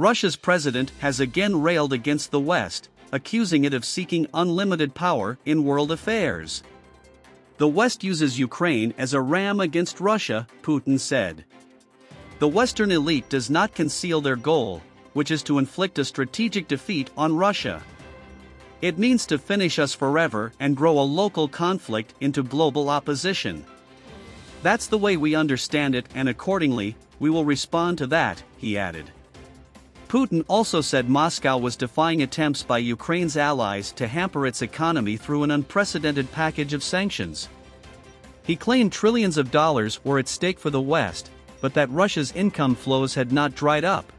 Russia's president has again railed against the West, accusing it of seeking unlimited power in world affairs. The West uses Ukraine as a ram against Russia, Putin said. The Western elite does not conceal their goal, which is to inflict a strategic defeat on Russia. It means to finish us forever and grow a local conflict into global opposition. That's the way we understand it, and accordingly, we will respond to that, he added. Putin also said Moscow was defying attempts by Ukraine's allies to hamper its economy through an unprecedented package of sanctions. He claimed trillions of dollars were at stake for the West, but that Russia's income flows had not dried up.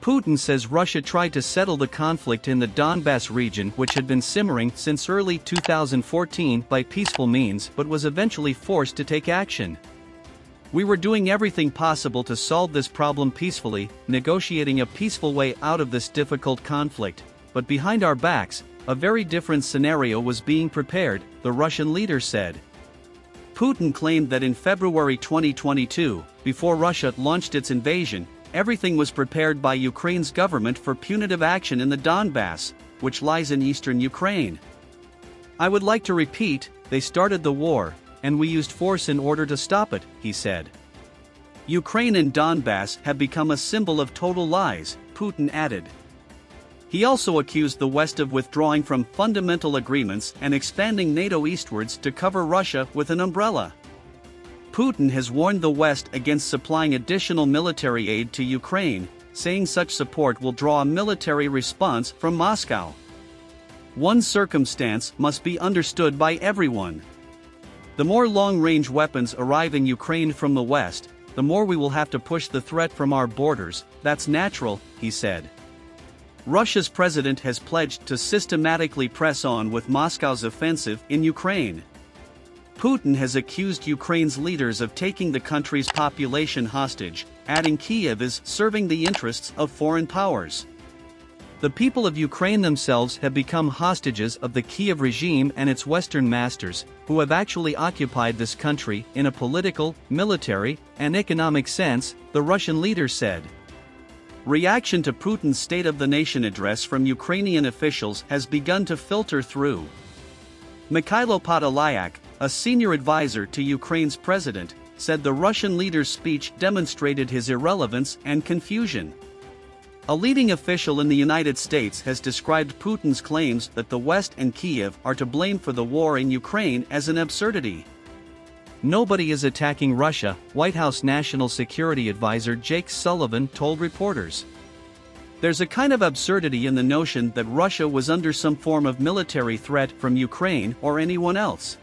Putin says Russia tried to settle the conflict in the Donbas region, which had been simmering since early 2014 by peaceful means but was eventually forced to take action. We were doing everything possible to solve this problem peacefully, negotiating a peaceful way out of this difficult conflict, but behind our backs, a very different scenario was being prepared, the Russian leader said. Putin claimed that in February 2022, before Russia launched its invasion, everything was prepared by Ukraine's government for punitive action in the Donbas, which lies in eastern Ukraine. I would like to repeat, they started the war, and we used force in order to stop it, he said. Ukraine and Donbas have become a symbol of total lies, Putin added. He also accused the West of withdrawing from fundamental agreements and expanding NATO eastwards to cover Russia with an umbrella. Putin has warned the West against supplying additional military aid to Ukraine, saying such support will draw a military response from Moscow. One circumstance must be understood by everyone. The more long-range weapons arrive in Ukraine from the West, the more we will have to push the threat from our borders. That's natural, he said. Russia's president has pledged to systematically press on with Moscow's offensive in Ukraine. Putin has accused Ukraine's leaders of taking the country's population hostage, adding Kyiv is serving the interests of foreign powers. The people of Ukraine themselves have become hostages of the Kyiv regime and its Western masters, who have actually occupied this country in a political, military, and economic sense, the Russian leader said. Reaction to Putin's State of the Nation address from Ukrainian officials has begun to filter through. Mikhailo Podolyak, a senior advisor to Ukraine's president, said the Russian leader's speech demonstrated his irrelevance and confusion. A leading official in the United States has described Putin's claims that the West and Kyiv are to blame for the war in Ukraine as an absurdity. Nobody is attacking Russia, White House National Security Advisor Jake Sullivan told reporters. There's a kind of absurdity in the notion that Russia was under some form of military threat from Ukraine or anyone else.